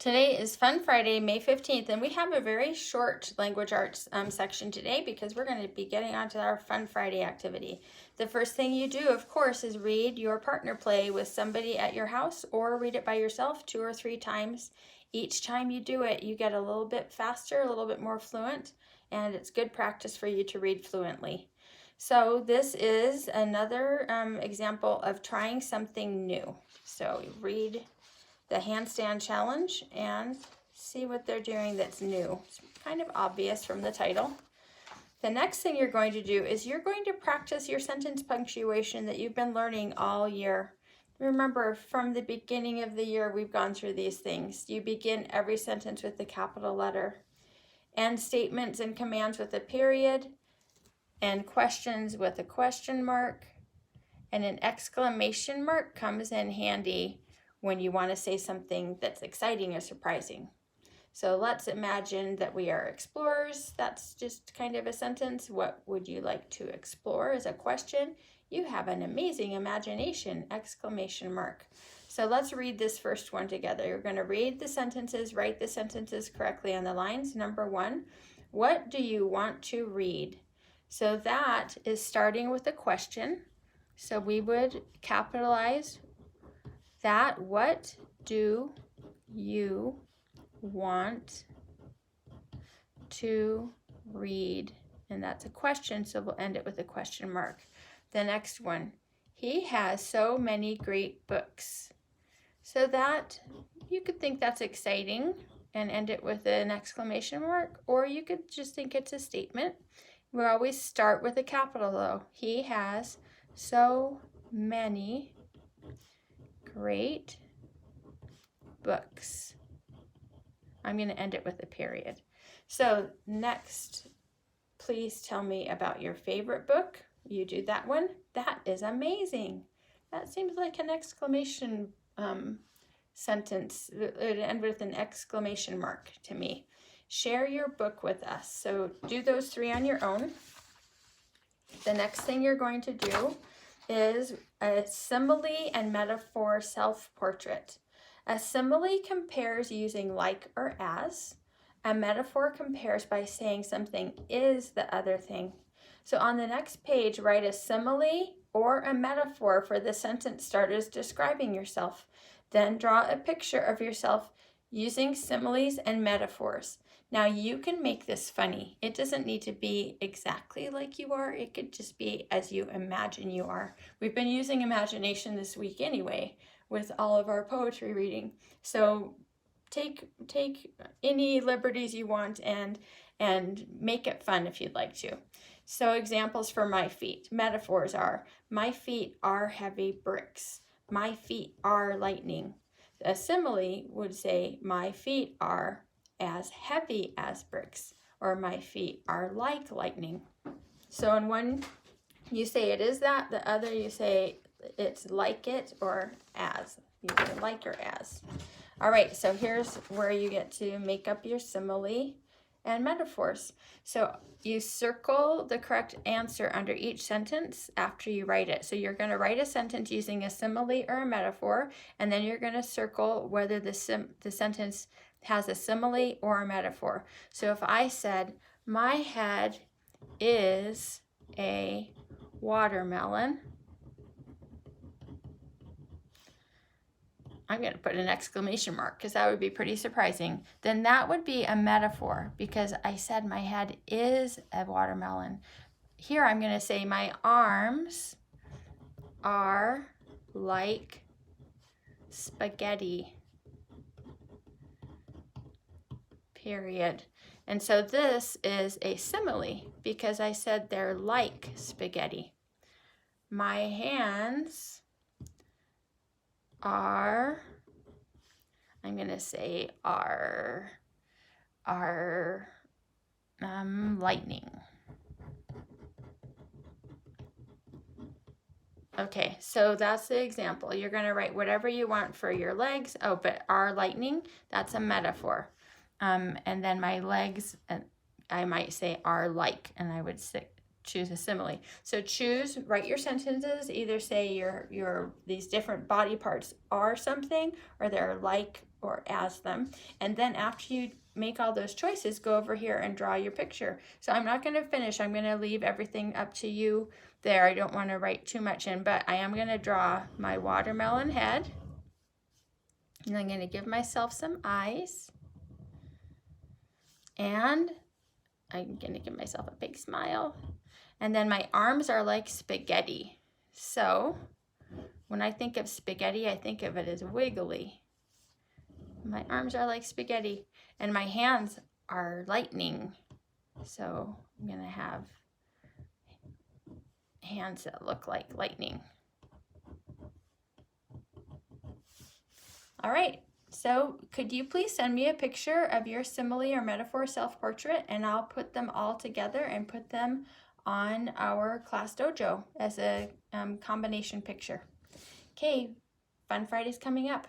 Today is Fun Friday, May 15th, and we have a very short language arts section today because we're going to be getting onto our Fun Friday activity. The first thing you do, of course, is read your partner play with somebody at your house or read it by yourself 2 or 3 times. Each time you do it, you get a little bit faster, a little bit more fluent, and it's good practice for you to read fluently. So this is another example of trying something new. So read the handstand challenge and see what they're doing that's new. It's kind of obvious from the title. The next thing you're going to do is you're going to practice your sentence punctuation that you've been learning all year. Remember, from the beginning of the year, we've gone through these things. You begin every sentence with the capital letter, end statements and commands with a period, and questions with a question mark, and an exclamation mark comes in handy when you want to say something that's exciting or surprising. So let's imagine that we are explorers. That's just kind of a sentence. What would you like to explore is a question. You have an amazing imagination, exclamation mark. So let's read this first one together. You're going to read the sentences, write the sentences correctly on the lines. Number 1, what do you want to read? So that is starting with a question. So we would capitalize that. What do you want to read? And that's a question, so we'll end it with a question mark. The next one, he has so many great books. So that, you could think that's exciting and end it with an exclamation mark, or you could just think it's a statement. We always start with a capital though. He has so many great books. I'm going to end it with a period. So next, please tell me about your favorite book. You do that one. That is amazing. That seems like an exclamation sentence. It would end with an exclamation mark to me. Share your book with us. So do those 3 on your own. The next thing you're going to do is a simile and metaphor self-portrait. A simile compares using like or as. A metaphor compares by saying something is the other thing. So on the next page, write a simile or a metaphor for the sentence starters describing yourself. Then draw a picture of yourself using similes and metaphors. Now you can make this funny. It doesn't need to be exactly like you are. It could just be as you imagine you are. We've been using imagination this week anyway with all of our poetry reading. So take any liberties you want and make it fun if you'd like to. So examples for my feet. Metaphors are, my feet are heavy bricks. My feet are lightning. A simile would say, my feet are as heavy as bricks, or my feet are like lightning. So in one, you say it is that, the other you say it's like it or as, either like or as. All right, so here's where you get to make up your simile and metaphors. So you circle the correct answer under each sentence after you write it. So you're going to write a sentence using a simile or a metaphor, and then you're going to circle whether the sentence has a simile or a metaphor. So if I said, my head is a watermelon, I'm going to put an exclamation mark because that would be pretty surprising. Then that would be a metaphor because I said my head is a watermelon. Here I'm going to say my arms are like spaghetti, period. And so this is a simile because I said they're like spaghetti. My hands are, I'm going to say are lightning. Okay, so that's the example. You're going to write whatever you want for your legs. Oh, but are lightning, that's a metaphor. And then my legs, I might say are like, and I would choose a simile. So write your sentences, either say these different body parts are something, or they're like or as them. And then after you make all those choices, go over here and draw your picture. So I'm not going to finish. I'm going to leave everything up to you there. I don't want to write too much in, but I am going to draw my watermelon head. And I'm going to give myself some eyes. And I'm going to give myself a big smile. And then my arms are like spaghetti. So when I think of spaghetti, I think of it as wiggly. My arms are like spaghetti. And my hands are lightning. So I'm going to have hands that look like lightning. All right. So could you please send me a picture of your simile or metaphor self-portrait, and I'll put them all together and put them on our class dojo as a combination picture. Okay, Fun Friday's coming up.